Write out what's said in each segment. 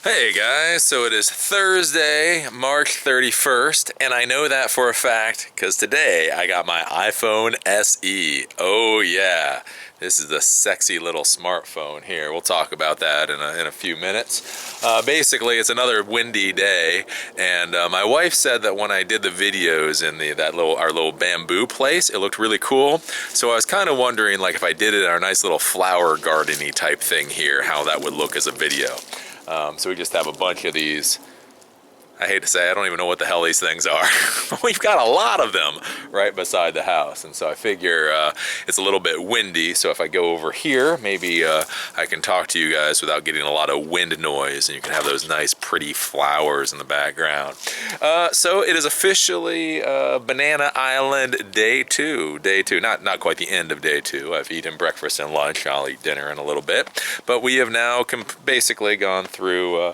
Hey guys, so it is Thursday, March 31st, and I know that for a fact because today I got my iPhone SE. Oh yeah, this is the sexy little smartphone here. We'll talk about that in a few minutes. Basically, it's another windy day, and my wife said that when I did the videos in our little bamboo place, it looked really cool. So I was kind of wondering, like, if I did it in our nice little flower garden-y type thing here, how that would look as a video. So we just have a bunch of these. I hate to say, I don't even know what the hell these things are. We've got a lot of them right beside the house. And so I figure it's a little bit windy. So if I go over here, maybe I can talk to you guys without getting a lot of wind noise. And you can have those nice, pretty flowers in the background. So it is officially Banana Island Day 2. Day 2, not quite the end of Day 2. I've eaten breakfast and lunch. I'll eat dinner in a little bit. But we have now basically gone through...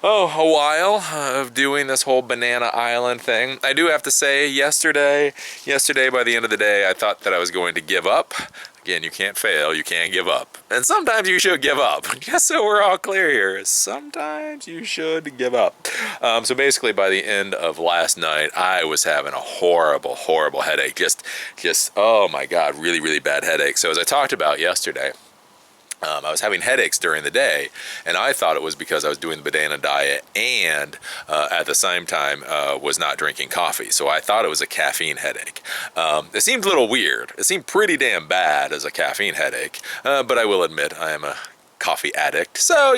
a while of doing this whole Banana Island thing. I do have to say, yesterday by the end of the day, I thought that I was going to give up. Again, you can't fail, you can't give up. And sometimes you should give up. Just so we're all clear here, sometimes you should give up. So basically by the end of last night, I was having a horrible, horrible headache. Just, oh my God, really, really bad headache. So as I talked about yesterday, I was having headaches during the day, and I thought it was because I was doing the banana diet and at the same time was not drinking coffee. So I thought it was a caffeine headache. It seemed a little weird. It seemed pretty damn bad as a caffeine headache, but I will admit I am a coffee addict, so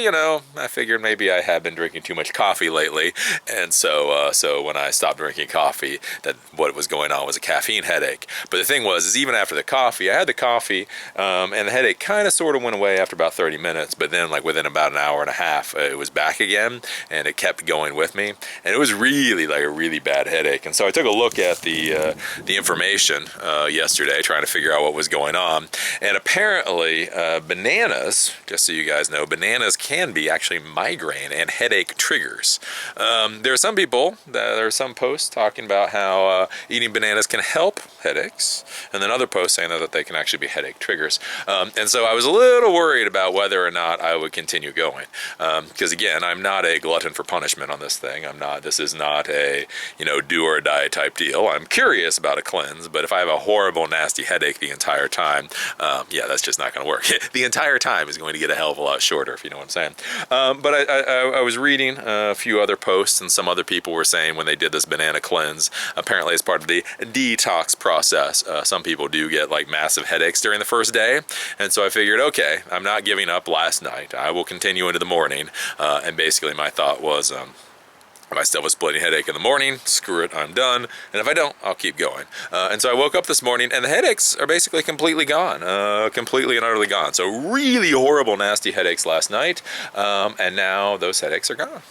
I figured maybe I had been drinking too much coffee lately, and so when I stopped drinking coffee, that what was going on was a caffeine headache. But the thing was, is even after the coffee, I had the coffee, and the headache kind of sort of went away after about 30 minutes, but then like within about an hour and a half, it was back again, and it kept going with me, and it was really like a really bad headache. And so I took a look at the information yesterday, trying to figure out what was going on, and apparently bananas, just so you guys know, bananas can be actually migraine and headache triggers. There are some people, there are some posts talking about how eating bananas can help headaches, and then other posts saying that they can actually be headache triggers. And so I was a little worried about whether or not I would continue going. Because again, I'm not a glutton for punishment on this thing. This is not a, do or die type deal. I'm curious about a cleanse, but if I have a horrible, nasty headache the entire time, yeah, that's just not going to work. The entire time is going to get a hell of a lot shorter, if you know what I'm saying. But I was reading a few other posts, and some other people were saying when they did this banana cleanse, apparently as part of the detox process, some people do get like massive headaches during the first day. And so I figured, okay, I'm not giving up last night. I will continue into the morning. And basically my thought was, if I still have a splitting headache in the morning, screw it, I'm done. And if I don't, I'll keep going. And so I woke up this morning, and the headaches are basically completely gone. Completely and utterly gone. So really horrible, nasty headaches last night. And now those headaches are gone.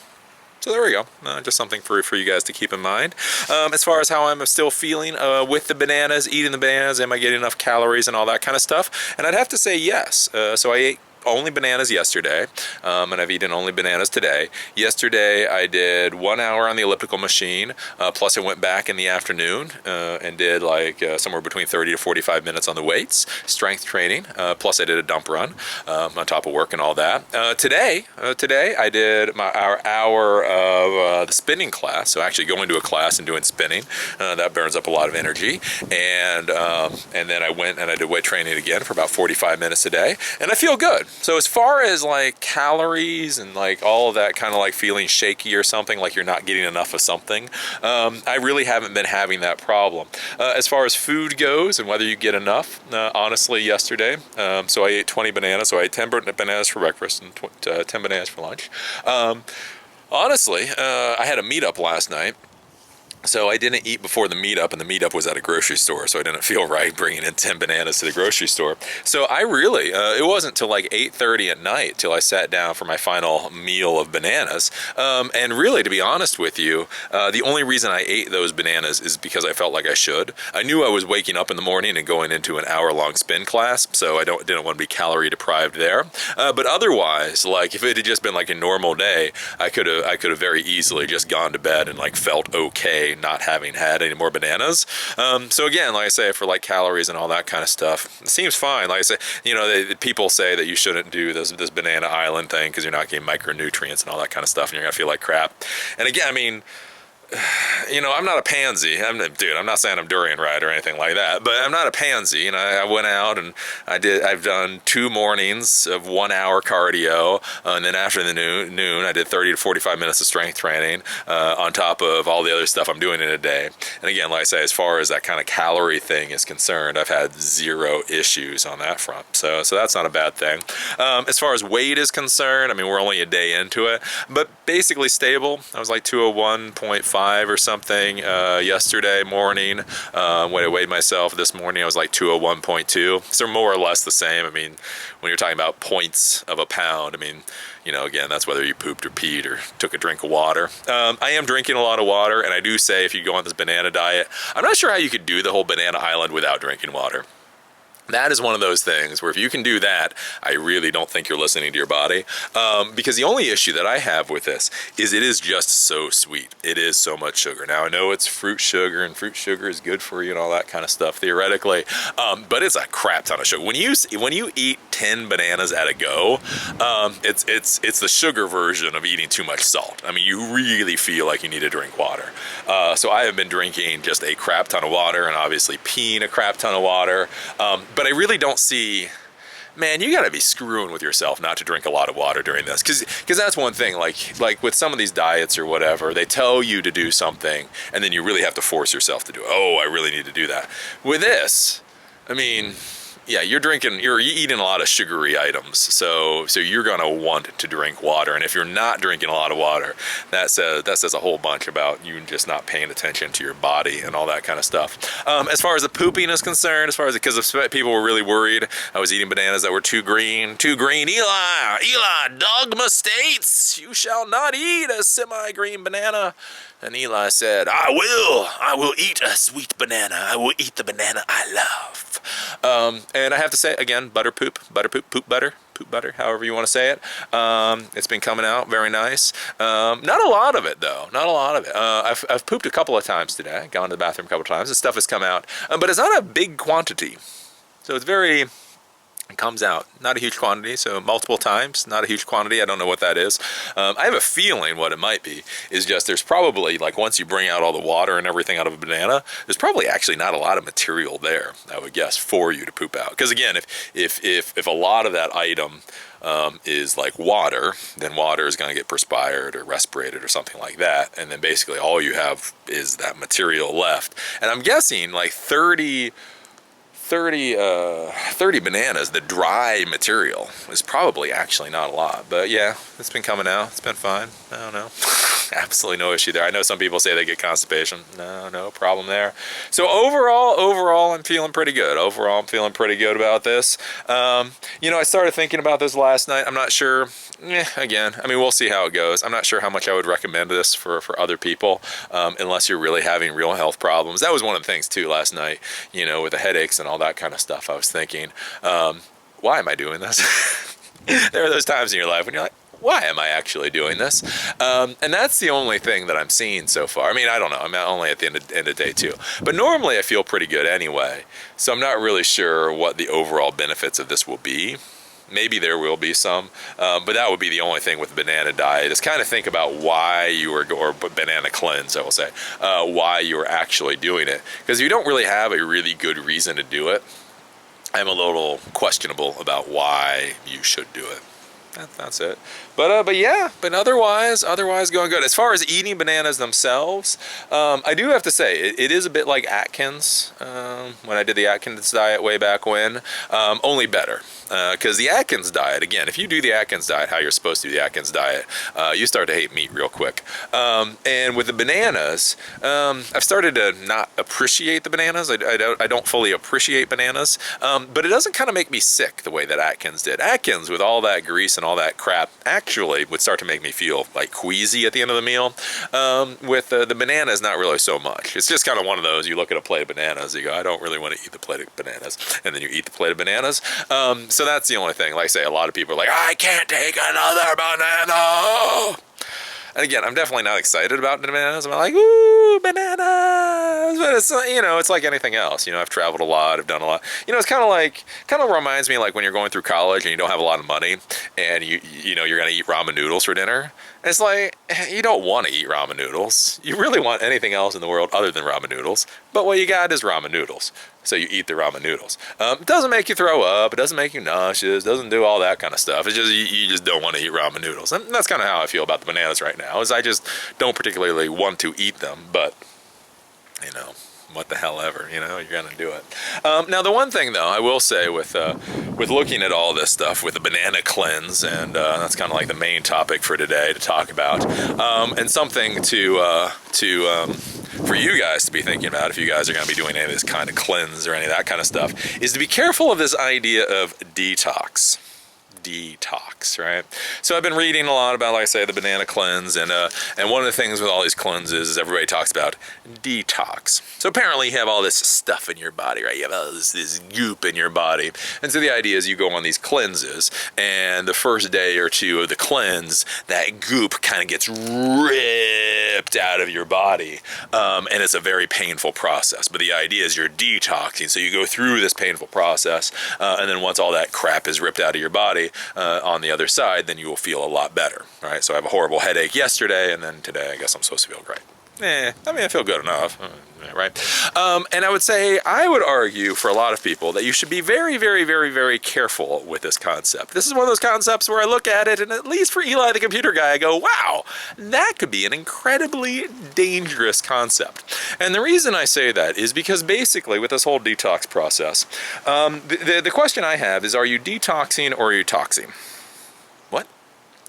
So there we go. Just something for you guys to keep in mind. As far as how I'm still feeling with the bananas, eating the bananas, am I getting enough calories and all that kind of stuff? And I'd have to say yes. So I ate only bananas yesterday, and I've eaten only bananas today. Yesterday I did 1 hour on the elliptical machine, plus I went back in the afternoon and did like somewhere between 30 to 45 minutes on the weights, strength training, plus I did a dump run on top of work and all that. Today I did our hour of the spinning class, so actually going to a class and doing spinning. That burns up a lot of energy, and then I went and I did weight training again for about 45 minutes a day, and I feel good. So as far as like calories and like all of that kind of like feeling shaky or something, like you're not getting enough of something, I really haven't been having that problem. As far as food goes and whether you get enough, honestly, yesterday, so I ate 20 bananas, so I ate 10 bananas for breakfast and 10 bananas for lunch. Honestly, I had a meetup last night. So I didn't eat before the meetup, and the meetup was at a grocery store, so I didn't feel right bringing in 10 bananas to the grocery store. So I really, it wasn't till like 8:30 at night till I sat down for my final meal of bananas. And really, to be honest with you, the only reason I ate those bananas is because I felt like I should. I knew I was waking up in the morning and going into an hour-long spin class, so I didn't want to be calorie deprived there. But otherwise, like if it had just been like a normal day, I could have very easily just gone to bed and like felt okay actually not having had any more bananas. So again, like I say, for like calories and all that kind of stuff, it seems fine. Like I say, people say that you shouldn't do this banana island thing because you're not getting micronutrients and all that kind of stuff, and you're gonna feel like crap. And again, I mean, I'm not a pansy. I'm not saying I'm durian right or anything like that, but I'm not a pansy. I went out and I've done 2 mornings of 1 hour cardio, and then after the noon, I did 30 to 45 minutes of strength training, on top of all the other stuff I'm doing in a day. And again, like I say, as far as that kind of calorie thing is concerned, I've had 0 issues on that front. So that's not a bad thing. As far as weight is concerned, I mean, we're only a day into it, but basically stable. I was like 201.5 or something yesterday morning. When I weighed myself this morning, I was like 201.2. So more or less the same. I mean, when you're talking about points of a pound, I mean, again, that's whether you pooped or peed or took a drink of water. I am drinking a lot of water, and I do say if you go on this banana diet, I'm not sure how you could do the whole banana island without drinking water. That is one of those things where if you can do that, I really don't think you're listening to your body. Because the only issue that I have with this is it is just so sweet. It is so much sugar. Now, I know it's fruit sugar, and fruit sugar is good for you and all that kind of stuff, theoretically. But it's a crap ton of sugar. When you eat 10 bananas at a go, it's the sugar version of eating too much salt. I mean, you really feel like you need to drink water. So I have been drinking just a crap ton of water, and obviously peeing a crap ton of water. But I really don't see, man, you gotta be screwing with yourself not to drink a lot of water during this. Cause that's one thing, like with some of these diets or whatever, they tell you to do something and then you really have to force yourself to do it. Oh, I really need to do that. With this, I mean, yeah, you're eating a lot of sugary items, so you're gonna want to drink water. And if you're not drinking a lot of water, that says a whole bunch about you just not paying attention to your body and all that kind of stuff. As far as the pooping is concerned, because people were really worried I was eating bananas that were too green. Eli, dogma states you shall not eat a semi-green banana. And Eli said, I will eat a sweet banana. I will eat the banana I love. And I have to say, again, poop butter, however you want to say it. It's been coming out very nice. Not a lot of it, though. Not a lot of it. I've pooped a couple of times today. Gone to the bathroom a couple of times. This stuff has come out. But it's not a big quantity. So it comes out. Not a huge quantity, so multiple times, not a huge quantity. I don't know what that is. I have a feeling what it might be is just there's probably, like, once you bring out all the water and everything out of a banana, there's probably actually not a lot of material there, I would guess, for you to poop out. Because again, if a lot of that item is like water, then water is going to get perspired or respirated or something like that. And then basically all you have is that material left. And I'm guessing like 30 bananas, the dry material, is probably actually not a lot. But yeah, it's been coming out. It's been fine. I don't know. Absolutely no issue there. I know some people say they get constipation. No problem there. So overall, I'm feeling pretty good. Overall, I'm feeling pretty good about this. I started thinking about this last night. I'm not sure. Again, I mean, we'll see how it goes. I'm not sure how much I would recommend this for other people, unless you're really having real health problems. That was one of the things too last night, with the headaches and all that kind of stuff. I was thinking, why am I doing this? There are those times in your life when you're like, why am I actually doing this? And that's the only thing that I'm seeing so far. I mean, I don't know. I'm only at the end of day 2. But normally I feel pretty good anyway. So I'm not really sure what the overall benefits of this will be. Maybe there will be some, but that would be the only thing with the banana diet is kind of think about why you were, or banana cleanse, I will say, why you are actually doing it. Because if you don't really have a really good reason to do it, I'm a little questionable about why you should do it. That's it. But otherwise going good. As far as eating bananas themselves, I do have to say it is a bit like Atkins. When I did the Atkins diet way back when, only better. Because the Atkins diet, again, if you do the Atkins diet how you're supposed to do the Atkins diet, you start to hate meat real quick. And with the bananas, I've started to not appreciate the bananas. I don't fully appreciate bananas, but it doesn't kind of make me sick the way that Atkins did. Atkins, with all that grease and all that crap, actually would start to make me feel like queasy at the end of the meal. With the bananas, not really so much. It's just kind of one of those, you look at a plate of bananas, you go, I don't really want to eat the plate of bananas. And then you eat the plate of bananas. So that's the only thing. Like I say, a lot of people are like, I can't take another banana. And again, I'm definitely not excited about bananas. I'm like, ooh, bananas. But it's, it's like anything else. I've traveled a lot. I've done a lot. It's kind of reminds me like when you're going through college and you don't have a lot of money and you're going to eat ramen noodles for dinner. It's like, you don't want to eat ramen noodles. You really want anything else in the world other than ramen noodles. But what you got is ramen noodles. So you eat the ramen noodles. It doesn't make you throw up. It doesn't make you nauseous. It doesn't do all that kind of stuff. It's just, you just don't want to eat ramen noodles. And that's kind of how I feel about the bananas right now, is I just don't particularly want to eat them. But, what the hell ever, you're going to do it. Now, the one thing, though, I will say with looking at all this stuff with the banana cleanse, and that's kind of like the main topic for today to talk about, and something for you guys to be thinking about if you guys are going to be doing any of this kind of cleanse or any of that kind of stuff, is to be careful of this idea of detox. Detox, right? So I've been reading a lot about, like I say, the banana cleanse, and one of the things with all these cleanses is everybody talks about detox. So apparently you have all this stuff in your body, right? You have all this goop in your body, and so the idea is you go on these cleanses, and the first day or two of the cleanse, that goop kind of gets ripped out of your body, and it's a very painful process. But the idea is you're detoxing, so you go through this painful process, and then once all that crap is ripped out of your body, on the other side, then you will feel a lot better, right? So I have a horrible headache yesterday, and then today I guess I'm supposed to feel great. I feel good enough, right? And I would argue for a lot of people that you should be very, very, very, very careful with this concept. This is one of those concepts where I look at it, and at least for Eli the computer guy, I go, wow, that could be an incredibly dangerous concept. And the reason I say that is because basically with this whole detox process, the question I have is, are you detoxing or are you toxing? What?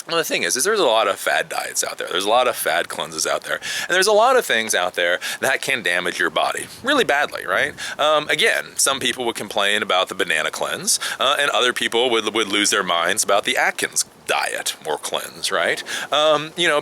Well, the thing is there's a lot of fad diets out there. There's a lot of fad cleanses out there. And there's a lot of things out there that can damage your body really badly, right? Again, some people would complain about the banana cleanse, and other people would lose their minds about the Atkins diet or cleanse, right?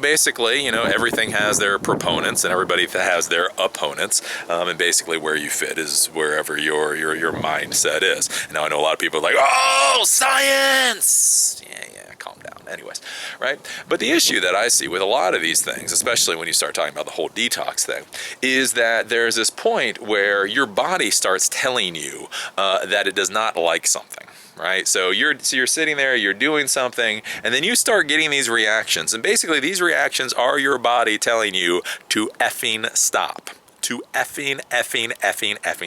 Basically, everything has their proponents and everybody has their opponents, and basically where you fit is wherever your mindset is. Now, I know a lot of people are like, oh, science! Yeah, calm down. Anyways, right? But the issue that I see with a lot of these things, especially when you start talking about the whole detox thing, is that there's this point where your body starts telling you that it does not like something. Right? So you're sitting there, you're doing something, and then you start getting these reactions. And basically these reactions are your body telling you to effing stop. To effing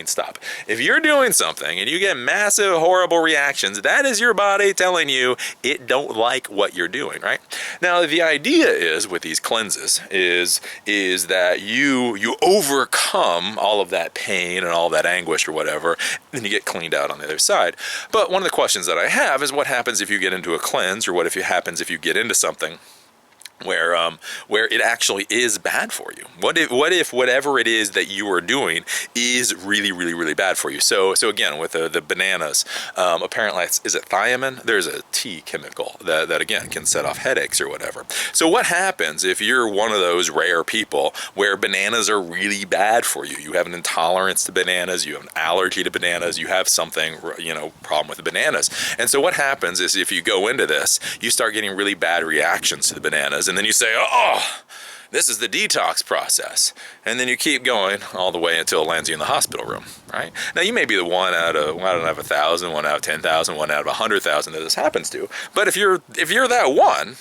stop. If you're doing something and you get massive, horrible reactions, that is your body telling you it don't like what you're doing, right? Now, the idea is with these cleanses is that you overcome all of that pain and all that anguish or whatever, and you get cleaned out on the other side. But one of the questions that I have is, what happens if you get into a cleanse, or what happens if you get into something where it actually is bad for you? What if whatever it is that you are doing is really, really, really bad for you? So again, with the bananas, apparently, is it thiamine? There's a T chemical that again can set off headaches or whatever. So what happens if you're one of those rare people where bananas are really bad for you? You have an intolerance to bananas, you have an allergy to bananas, you have something, problem with the bananas. And so what happens is, if you go into this, you start getting really bad reactions to the bananas. And then you say, oh, this is the detox process. And then you keep going all the way until it lands you in the hospital room, right? Now, you may be the one out of 1,000, 1 out of 10,000, 1 out of 100,000 that this happens to. But if you're that one,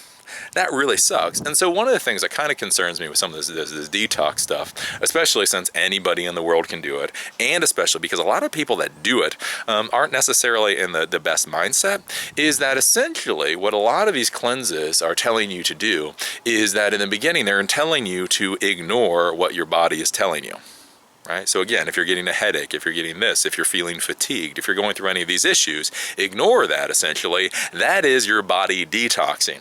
that really sucks. And so one of the things that kind of concerns me with some of this detox stuff, especially since anybody in the world can do it, and especially because a lot of people that do it aren't necessarily in the best mindset, is that essentially what a lot of these cleanses are telling you to do is that in the beginning they're telling you to ignore what your body is telling you. Right? So again, if you're getting a headache, if you're getting this, if you're feeling fatigued, if you're going through any of these issues, ignore that essentially. That is your body detoxing.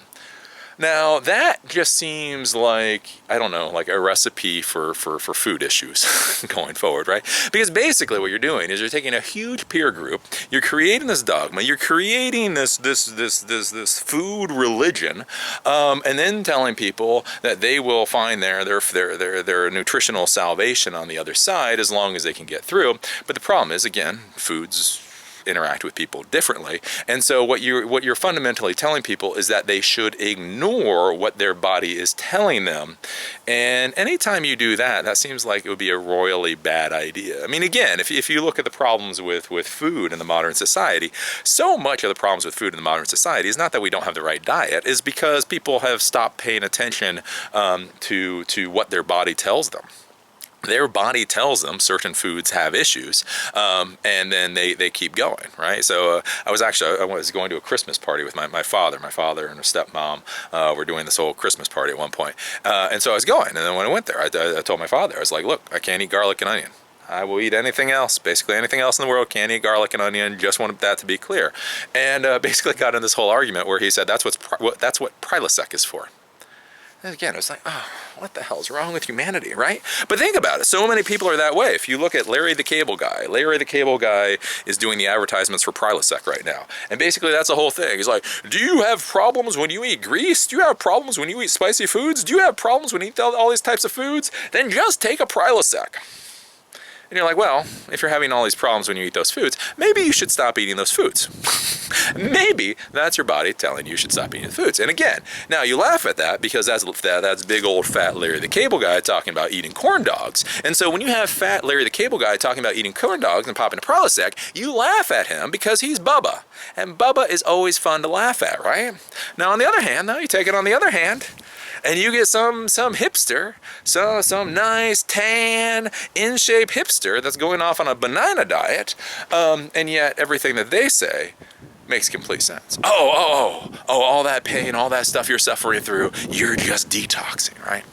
Now, that just seems like, I don't know, like a recipe for food issues going forward, right? Because basically what you're doing is you're taking a huge peer group, you're creating this dogma, you're creating this food religion, and then telling people that they will find their nutritional salvation on the other side as long as they can get through. But the problem is, again, food's interact with people differently. And so what you're fundamentally telling people is that they should ignore what their body is telling them. And anytime you do that, that seems like it would be a royally bad idea. I mean, again, if you look at the problems with food in the modern society, so much of the problems with food in the modern society is not that we don't have the right diet, is because people have stopped paying attention to what their body tells them. Their body tells them certain foods have issues, and then they keep going, right? So I was going to a Christmas party with my father. My father and her stepmom were doing this whole Christmas party at one point. And so I was going, and then when I went there, I told my father, I was like, look, I can't eat garlic and onion. I will eat anything else, basically anything else in the world, can't eat garlic and onion, just wanted that to be clear. And basically got in this whole argument where he said that's what Prilosec is for. And again, it was like, oh, what the hell's wrong with humanity, right? But think about it. So many people are that way. If you look at Larry the Cable Guy is doing the advertisements for Prilosec right now. And basically that's the whole thing. He's like, do you have problems when you eat grease? Do you have problems when you eat spicy foods? Do you have problems when you eat all these types of foods? Then just take a Prilosec. And you're like, well, if you're having all these problems when you eat those foods, maybe you should stop eating those foods. Maybe that's your body telling you should stop eating the foods. And again, now you laugh at that because that's big old fat Larry the Cable Guy talking about eating corn dogs. And so when you have fat Larry the Cable Guy talking about eating corn dogs and popping a Prilosec, you laugh at him because he's Bubba. And Bubba is always fun to laugh at, right? Now on the other hand, you take it on the other hand, and you get some hipster, some nice tan, in shape hipster that's going off on a banana diet, and yet everything that they say makes complete sense. Oh, all that pain, all that stuff you're suffering through, you're just detoxing, right?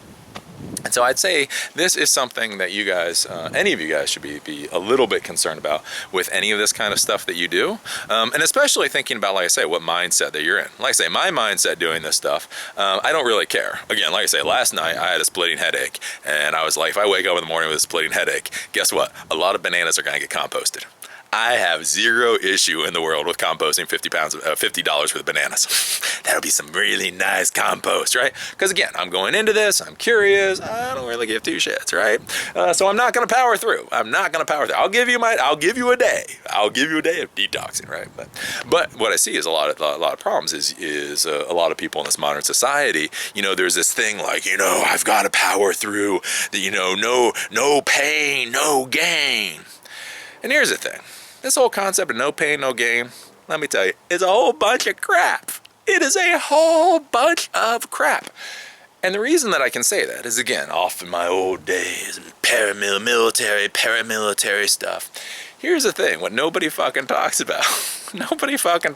And so I'd say this is something that you guys, any of you guys should be a little bit concerned about with any of this kind of stuff that you do. And especially thinking about, like I say, what mindset that you're in. Like I say, my mindset doing this stuff, I don't really care. Again, like I say, last night I had a splitting headache. And I was like, if I wake up in the morning with a splitting headache, guess what? A lot of bananas are going to get composted. I have zero issue in the world with composting $50 worth of bananas. That'll be some really nice compost, right? Because again, I'm going into this, I'm curious, I don't really give two shits, right? So I'm not going to power through. I'll give you a day. I'll give you a day of detoxing, right? But what I see is a lot of problems is a lot of people in this modern society. You know, there's this thing like, you know, I've got to power through. No pain, no gain. And here's the thing. This whole concept of no pain, no gain, let me tell you, is a whole bunch of crap. It is a whole bunch of crap. And the reason that I can say that is, again, off in my old days, paramilitary stuff. Here's the thing, what nobody fucking talks about. Nobody fucking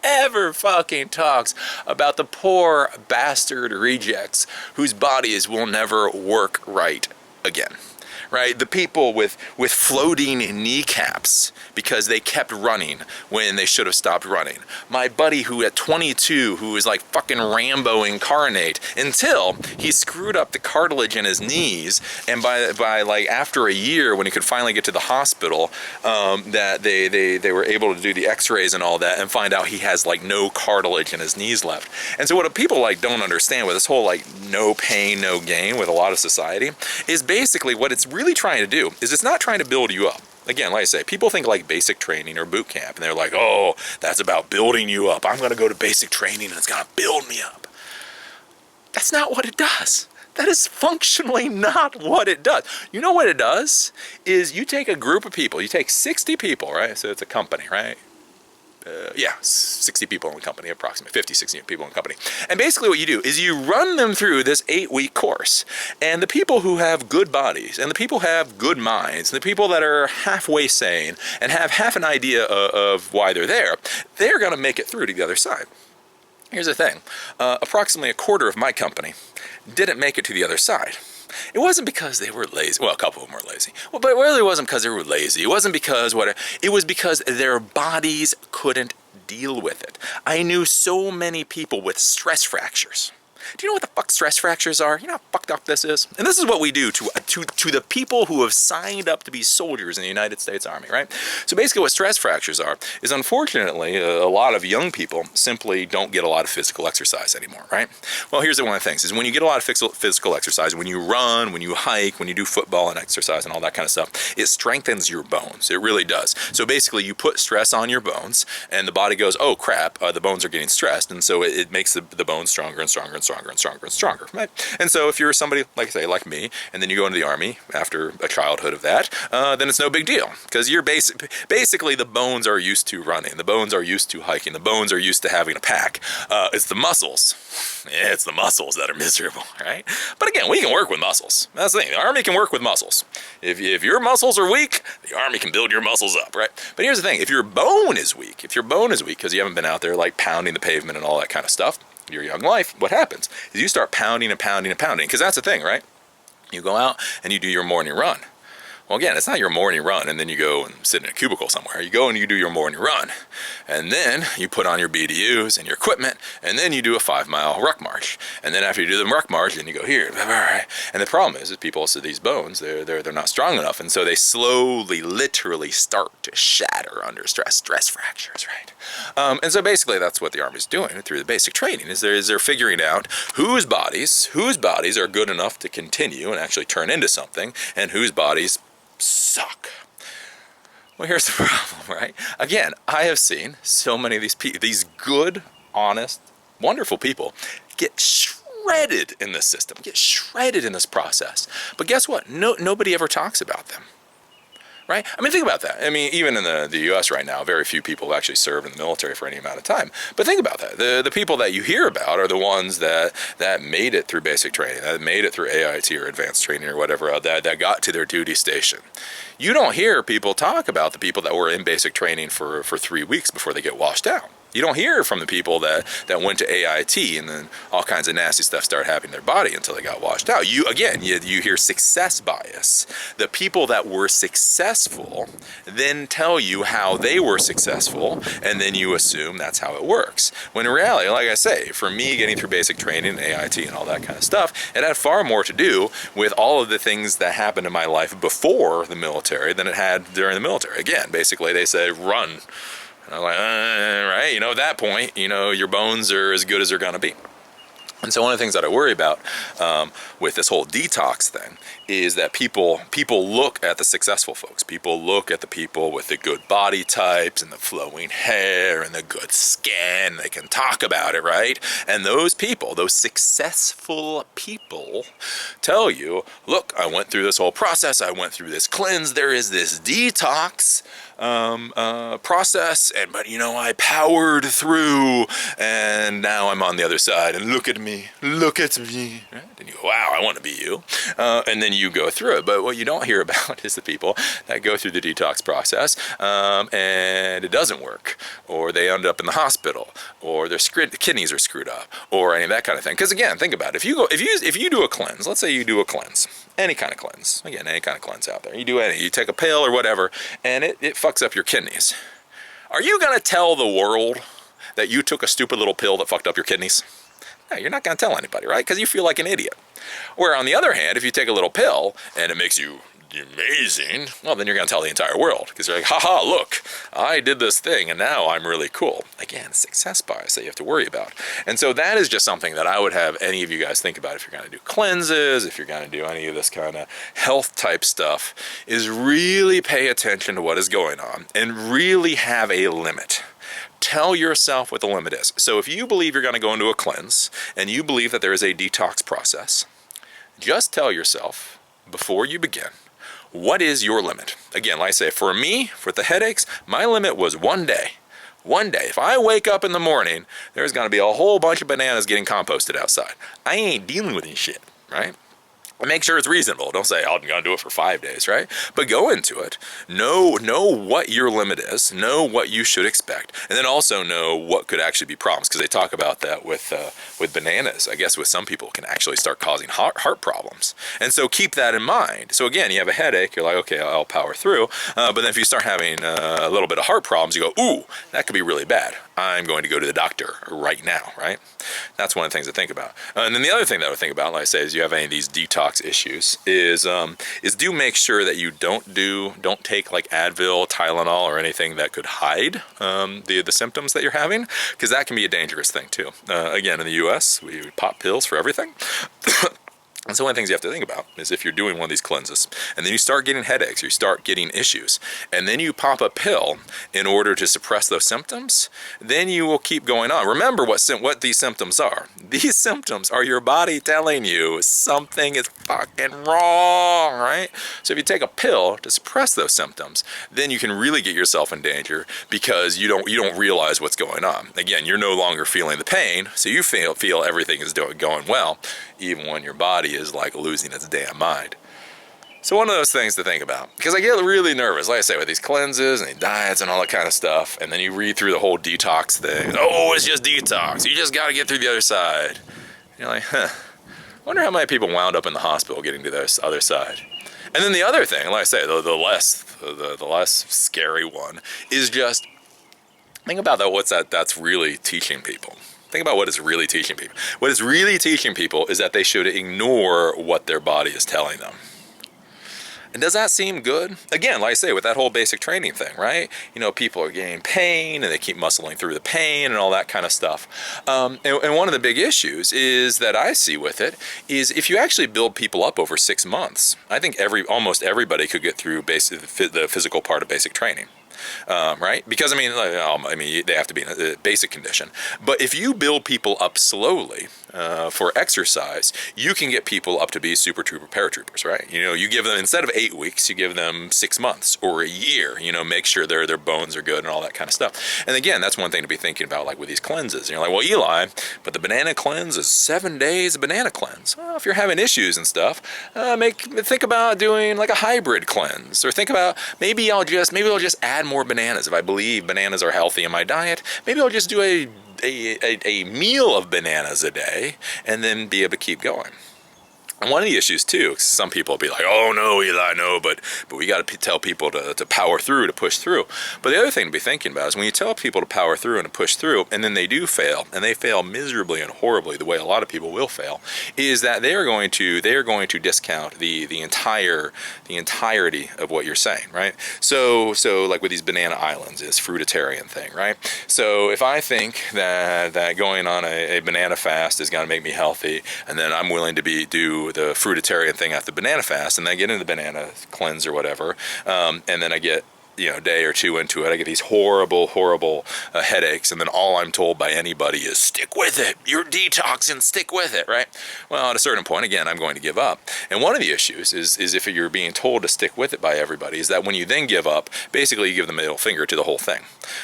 ever talks about the poor bastard rejects whose bodies will never work right again. Right, the people with floating kneecaps because they kept running when they should have stopped running. My buddy who at 22, who was like fucking Rambo incarnate until he screwed up the cartilage in his knees, and by like after a year when he could finally get to the hospital, that they were able to do the x-rays and all that and find out he has like no cartilage in his knees left. And so what people like don't understand with this whole like no pain, no gain with a lot of society is basically what it's really trying to do is it's not trying to build you up. Again, like I say, people think like basic training or boot camp, and they're like, oh, that's about building you up. I'm going to go to basic training and it's going to build me up. That's not what it does. That is functionally not what it does. You know what it does? Is you take a group of people, you take 60 people, right? So it's a company, right? 60 people in the company, approximately 50, 60 people in the company. And basically what you do is you run them through this 8-week course. And the people who have good bodies, and the people who have good minds, and the people that are halfway sane, and have half an idea of why they're going to make it through to the other side. Here's the thing. Approximately a quarter of my company didn't make it to the other side. It wasn't because they were lazy. Well, a couple of them were lazy. Well, but it really wasn't because they were lazy. It wasn't because it was because their bodies couldn't deal with it. I knew so many people with stress fractures. Do you know what the fuck stress fractures are? You know how fucked up this is? And this is what we do to the people who have signed up to be soldiers in the United States Army, right? So basically what stress fractures are is, unfortunately, a lot of young people simply don't get a lot of physical exercise anymore, right? Well, here's one of the things, is when you get a lot of physical exercise, when you run, when you hike, when you do football and exercise and all that kind of stuff, it strengthens your bones. It really does. So basically you put stress on your bones and the body goes, oh crap, the bones are getting stressed, and so it makes the bones stronger and stronger and stronger and stronger and stronger, right? And so if you're somebody, like me, and then you go into the Army after a childhood of that, then it's no big deal, because you're basically the bones are used to running, the bones are used to hiking, the bones are used to having a pack. It's the muscles. Yeah, it's the muscles that are miserable, right? But again, we can work with muscles. That's the thing. The Army can work with muscles. If your muscles are weak, the Army can build your muscles up, right? But here's the thing. If your bone is weak, because you haven't been out there like pounding the pavement and all that kind of stuff, your young life, what happens is you start pounding and pounding and pounding, because that's the thing, right? You go out and you do your morning run. Well, again, it's not your morning run and then you go and sit in a cubicle somewhere. You go and you do your morning run, and then you put on your BDUs and your equipment, and then you do a 5-mile ruck march. And then after you do the ruck march, then you go here. And the problem is people, so these bones, they're not strong enough, and so they slowly, literally start to shatter under stress fractures, right? And so basically that's what the Army's doing through the basic training, is they're figuring out whose bodies are good enough to continue and actually turn into something, and whose bodies suck. Well, here's the problem, right? Again, I have seen so many of these good, honest, wonderful people get shredded in this system, get shredded in this process. But guess what? Nobody ever talks about them. Right? I mean, think about that. I mean, even in the U.S. right now, very few people have actually served in the military for any amount of time. But think about that. The people that you hear about are the ones that made it through basic training, that made it through AIT or advanced training or whatever, that got to their duty station. You don't hear people talk about the people that were in basic training for 3 weeks before they get washed out. You don't hear from the people that went to AIT and then all kinds of nasty stuff started happening to their body until they got washed out. You hear success bias. The people that were successful then tell you how they were successful, and then you assume that's how it works. When in reality, like I say, for me getting through basic training, AIT and all that kind of stuff, it had far more to do with all of the things that happened in my life before the military than it had during the military. Again, basically they said, run. And I'm like, right, at that point, your bones are as good as they're gonna be. And so one of the things that I worry about with this whole detox thing is that people look at the successful folks. People look at the people with the good body types and the flowing hair and the good skin. They can talk about it, right? And those people, those successful people, tell you, look, I went through this whole process. I went through this cleanse. There is this detox process, but I powered through, and now I'm on the other side, and look at me, right? And you go, wow, I want to be you, and then you go through it. But what you don't hear about is the people that go through the detox process, and it doesn't work, or they end up in the hospital, or their kidneys are screwed up, or any of that kind of thing. Because again, think about it. If you do a cleanse, let's say you do a cleanse, any kind of cleanse, again, any kind of cleanse out there, you take a pill or whatever, and it fucks up your kidneys. Are you gonna tell the world that you took a stupid little pill that fucked up your kidneys? No, you're not gonna tell anybody, right? Because you feel like an idiot. Where on the other hand, if you take a little pill and it makes you amazing, well, then you're gonna tell the entire world, because you're like, haha, look, I did this thing and now I'm really cool. Again, success bias that you have to worry about. And so that is just something that I would have any of you guys think about if you're gonna do cleanses, if you're gonna do any of this kind of health type stuff, is really pay attention to what is going on and really have a limit. Tell yourself what the limit is. So if you believe you're going to go into a cleanse and you believe that there is a detox process, just tell yourself before you begin, what is your limit? Again, like I say, for me, for the headaches, my limit was 1 day. 1 day. If I wake up in the morning, there's going to be a whole bunch of bananas getting composted outside. I ain't dealing with this shit, right? Make sure it's reasonable. Don't say, oh, I'm going to do it for 5 days, right? But go into it. Know what your limit is. Know what you should expect. And then also know what could actually be problems. Because they talk about that with bananas. I guess with some people can actually start causing heart problems. And so keep that in mind. So again, you have a headache. You're like, okay, I'll power through. But then if you start having a little bit of heart problems, you go, ooh, that could be really bad. I'm going to go to the doctor right now, right? That's one of the things to think about. And then the other thing that I would think about, like I say, is you have any of these detox issues, is do make sure that you don't take like Advil, Tylenol, or anything that could hide the symptoms that you're having, because that can be a dangerous thing too. Again, in the U.S., we pop pills for everything. And so one of the things you have to think about is if you're doing one of these cleanses and then you start getting headaches or you start getting issues and then you pop a pill in order to suppress those symptoms, then you will keep going on. Remember what these symptoms are. These symptoms are your body telling you something is fucking wrong, right? So if you take a pill to suppress those symptoms, then you can really get yourself in danger because you don't realize what's going on. Again, you're no longer feeling the pain, so you feel everything is going well, even when your body is like losing its damn mind. So one of those things to think about, because I get really nervous, like I say, with these cleanses and these diets and all that kind of stuff, and then you read through the whole detox thing. Oh, it's just detox. You just got to get through the other side. And you're like, wonder how many people wound up in the hospital getting to this other side. And then the other thing, like I say, the less scary one is just think about that's really teaching people. Think about what it's really teaching people. What it's really teaching people is that they should ignore what their body is telling them. And does that seem good? Again, like I say, with that whole basic training thing, right? You know, people are getting pain and they keep muscling through the pain and all that kind of stuff. And one of the big issues is that I see with it is if you actually build people up over 6 months, I think almost everybody could get through the physical part of basic training. Right? Because I mean, they have to be in a basic condition. But if you build people up slowly for exercise, you can get people up to be super trooper paratroopers, right? You know, you give them, instead of 8 weeks, you give them 6 months or a year. You know, make sure their bones are good and all that kind of stuff. And again, that's one thing to be thinking about, like with these cleanses. You're like, well, Eli, but the banana cleanse is 7 days of banana cleanse. Well, if you're having issues and stuff, think about doing like a hybrid cleanse, or think about maybe I'll just add more bananas. If I believe bananas are healthy in my diet, maybe I'll just do a meal of bananas a day and then be able to keep going. And one of the issues too, some people will be like, oh no, Eli, no, but we got to tell people to power through, to push through. But the other thing to be thinking about is when you tell people to power through and to push through, and then they do fail, and they fail miserably and horribly, the way a lot of people will fail, is that they are going to discount the entirety of what you're saying, right? So like with these banana islands, this fruitarian thing, right? So if I think that going on a banana fast is going to make me healthy, and then I'm willing to do the fruitarian thing after the banana fast, and then I get into the banana cleanse or whatever, and then I get, you know, a day or two into it, I get these horrible headaches, and then all I'm told by anybody is stick with it, you're detoxing, stick with it, right? Well, at a certain point, again, I'm going to give up. And one of the issues is if you're being told to stick with it by everybody, is that when you then give up, basically you give the middle finger to the whole thing.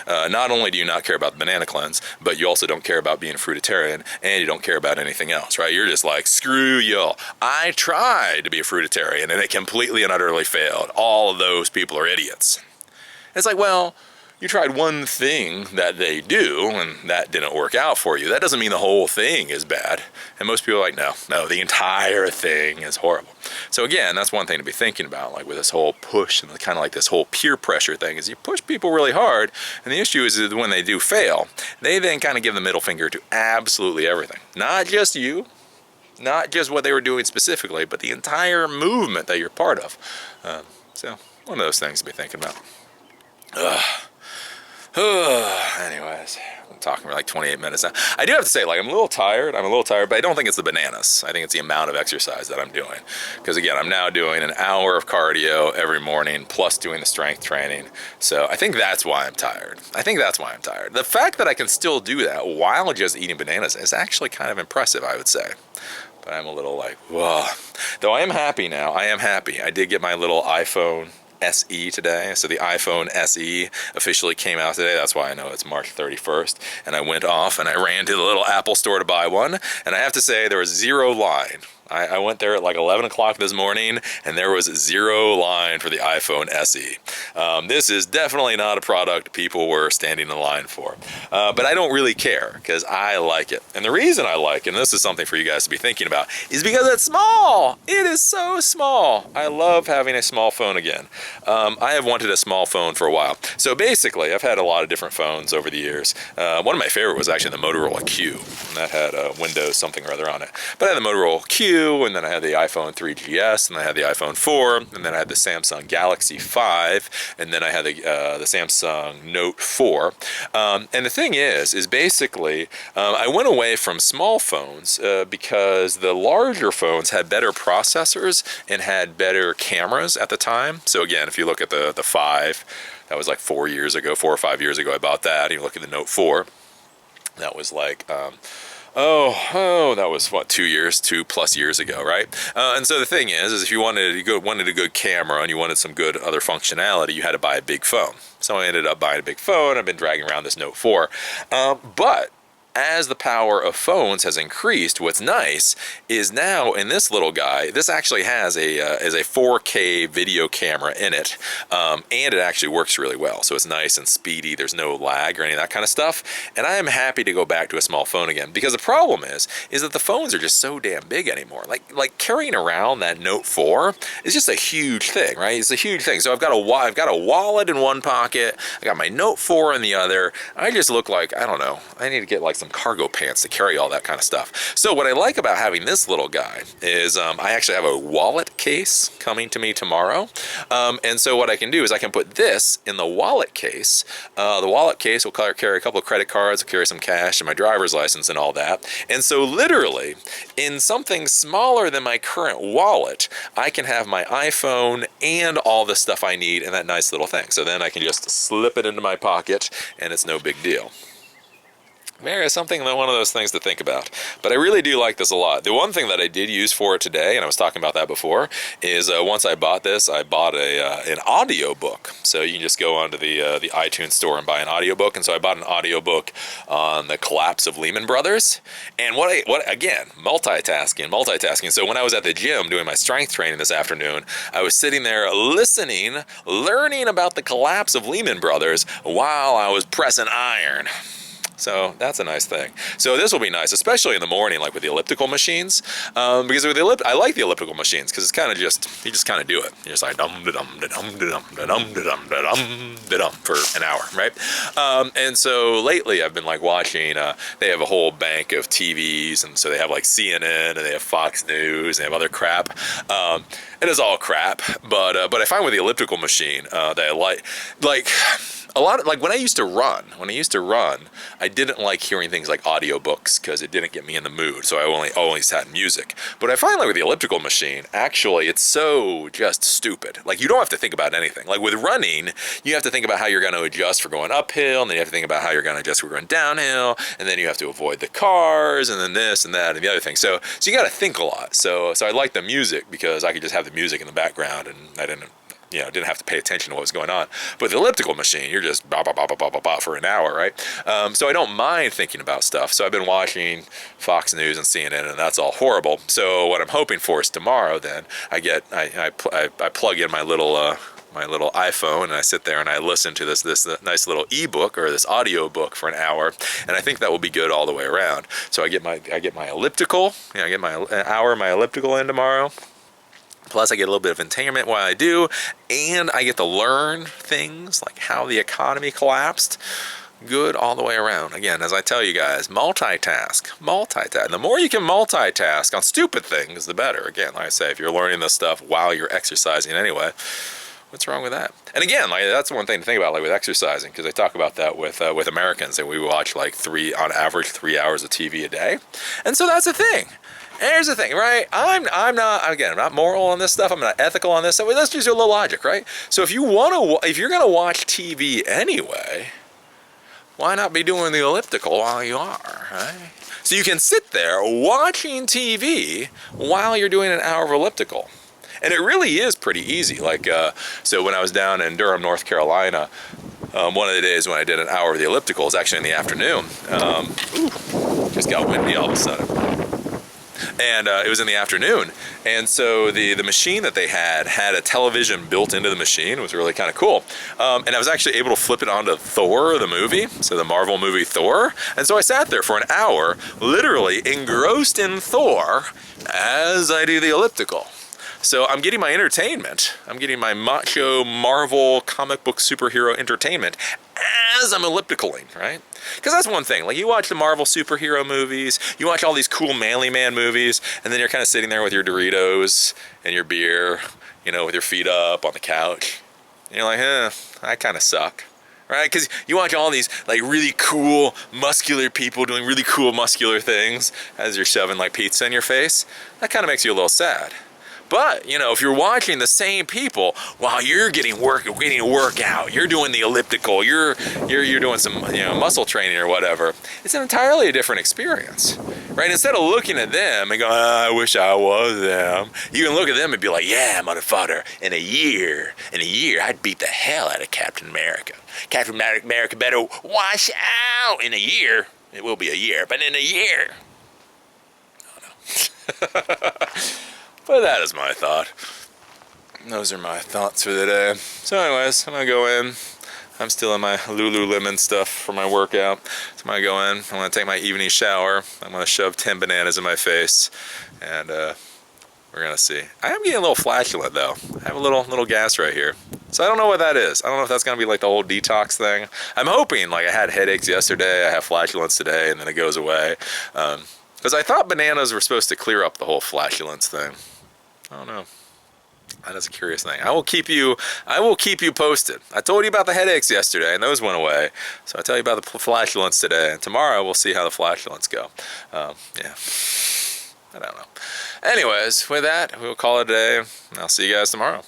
Not only do you not care about the banana cleanse, but you also don't care about being a fruitarian, and you don't care about anything else, right? You're just like, screw y'all. I tried to be a fruitarian and it completely and utterly failed. All of those people are idiots. It's like, well, you tried one thing that they do and that didn't work out for you. That doesn't mean the whole thing is bad. And most people are like, no, the entire thing is horrible. So again, that's one thing to be thinking about, like with this whole push and kind of like this whole peer pressure thing, is you push people really hard, and the issue is that when they do fail, they then kind of give the middle finger to absolutely everything. Not just you, not just what they were doing specifically, but the entire movement that you're part of. So one of those things to be thinking about. Anyways, I'm talking for like 28 minutes now. I do have to say, like, I'm a little tired, but I don't think it's the bananas. I think it's the amount of exercise that I'm doing. Because again, I'm now doing an hour of cardio every morning, plus doing the strength training. So I think that's why I'm tired. The fact that I can still do that while just eating bananas is actually kind of impressive, I would say. But I'm a little like, whoa. Though I am happy now. I did get my little iPhone SE today. So the iPhone SE officially came out today. That's why I know it's March 31st. And I went off and I ran to the little Apple store to buy one. And I have to say, there was zero line. I went there at like 11 o'clock this morning, and there was 0 line for the iPhone SE. This is definitely not a product people were standing in line for. But I don't really care, because I like it. And the reason I like it, and this is something for you guys to be thinking about, is because it's small. It is so small. I love having a small phone again. I have wanted a small phone for a while. So basically, I've had a lot of different phones over the years. One of my favorite was actually the Motorola Q, and that had Windows something or other on it. But I had the Motorola Q, and then I had the iPhone 3GS, and I had the iPhone 4, and then I had the Samsung Galaxy 5, and then I had the Samsung Note 4. And the thing is basically, I went away from small phones because the larger phones had better processors and had better cameras at the time. So again, if you look at the 5, that was like 4 or 5 years ago I bought that. You look at the Note 4, that was like, that was what, 2+ years ago, right? And so the thing is if you wanted a good camera and you wanted some good other functionality, you had to buy a big phone. So I ended up buying a big phone. I've been dragging around this Note 4, but as the power of phones has increased, what's nice is now in this little guy, this actually has a 4K video camera in it, and it actually works really well. So it's nice and speedy. There's no lag or any of that kind of stuff. And I am happy to go back to a small phone again, because the problem is that the phones are just so damn big anymore. Like carrying around that Note 4 is just a huge thing, right? It's a huge thing. So I've got a wallet in one pocket. I got my Note 4 in the other. I just look like, I don't know, I need to get like some cargo pants to carry all that kind of stuff. So what I like about having this little guy is I actually have a wallet case coming to me tomorrow. And so what I can do is I can put this in the wallet case. The wallet case will carry a couple of credit cards, will carry some cash and my driver's license and all that. And so literally in something smaller than my current wallet, I can have my iPhone and all the stuff I need in that nice little thing. So then I can just slip it into my pocket and it's no big deal. There is something, one of those things to think about. But I really do like this a lot. The one thing that I did use for it today, and I was talking about that before, is once I bought this, I bought an audio book. So you can just go onto the iTunes store and buy an audiobook. And so I bought an audiobook on the collapse of Lehman Brothers. And again, multitasking. So when I was at the gym doing my strength training this afternoon, I was sitting there listening, learning about the collapse of Lehman Brothers while I was pressing iron. So that's a nice thing. So this will be nice, especially in the morning, like with the elliptical machines, because with I like the elliptical machines because it's kind of you just kind of do it. You're just like dum-da-dum-da-dum-da-dum-da-dum-da-dum for an hour, right? And so lately I've been like watching. They have a whole bank of TVs, and so they have like CNN and they have Fox News and they have other crap. It is all crap, but I find with the elliptical machine that I like. A lot of, like when I used to run, I didn't like hearing things like audiobooks because it didn't get me in the mood. So I always had music. But I find like with the elliptical machine, actually it's so just stupid. Like you don't have to think about anything. Like with running, you have to think about how you're going to adjust for going uphill, and then you have to think about how you're going to adjust for going downhill, and then you have to avoid the cars, and then this and that and the other thing. So you got to think a lot. So I like the music because I could just have the music in the background, and I didn't have to pay attention to what was going on. But the elliptical machine, you're just bah, bah, bah, bah, bah, bah, bah for an hour, right? So I don't mind thinking about stuff. So I've been watching Fox News and CNN, and that's all horrible. So what I'm hoping for is tomorrow, then I plug in my little iPhone, and I sit there and I listen to this nice little ebook or this audio book for an hour, and I think that will be good all the way around. So I get my elliptical, I get my hour of my elliptical in tomorrow. Plus, I get a little bit of entertainment while I do, and I get to learn things like how the economy collapsed. Good all the way around. Again, as I tell you guys, multitask. The more you can multitask on stupid things, the better. Again, like I say, if you're learning this stuff while you're exercising anyway, what's wrong with that? And again, like that's one thing to think about, like with exercising, because I talk about that with Americans, that we watch like on average 3 hours of TV a day, and so that's the thing. Here's the thing, right? I'm not moral on this stuff. I'm not ethical on this stuff. Let's just do a little logic, right? So if you're gonna watch TV anyway, why not be doing the elliptical while you are, right? So you can sit there watching TV while you're doing an hour of elliptical. And it really is pretty easy. Like, so when I was down in Durham, North Carolina, one of the days when I did an hour of the elliptical was actually in the afternoon. Just got windy all of a sudden. And it was in the afternoon. And so the machine that they had a television built into the machine. It was really kind of cool. And I was actually able to flip it onto Thor, the movie, so the Marvel movie Thor. And so I sat there for an hour, literally engrossed in Thor as I do the elliptical. So I'm getting my entertainment. I'm getting my macho Marvel comic book superhero entertainment as I'm ellipticaling, right? Because that's one thing. Like, you watch the Marvel superhero movies, you watch all these cool manly man movies, and then you're kind of sitting there with your Doritos and your beer, you know, with your feet up on the couch. And you're like, I kind of suck. Right? Because you watch all these like really cool muscular people doing really cool muscular things as you're shoving like pizza in your face. That kind of makes you a little sad. But, you know, if you're watching the same people while you're getting a workout, you're doing the elliptical, you're doing some, you know, muscle training or whatever, it's an entirely different experience, right? Instead of looking at them and going, I wish I was them, you can look at them and be like, yeah, motherfucker, in a year, I'd beat the hell out of Captain America. Captain America better wash out in a year. It will be a year, but in a year. Oh, no. But that is my thought. Those are my thoughts for the day. So anyways, I'm going to go in. I'm still in my Lululemon stuff for my workout. So I'm going to go in. I'm going to take my evening shower. I'm going to shove 10 bananas in my face. And we're going to see. I am getting a little flatulent though. I have a little gas right here. So I don't know what that is. I don't know if that's going to be like the whole detox thing. I'm hoping, like, I had headaches yesterday. I have flatulence today, and then it goes away. Because I thought bananas were supposed to clear up the whole flatulence thing. I don't know. That is a curious thing. I will keep you posted. I told you about the headaches yesterday, and those went away. So I'll tell you about the flatulence today. And tomorrow we'll see how the flatulence go. Yeah. I don't know. Anyways, with that, we'll call it a day. I'll see you guys tomorrow.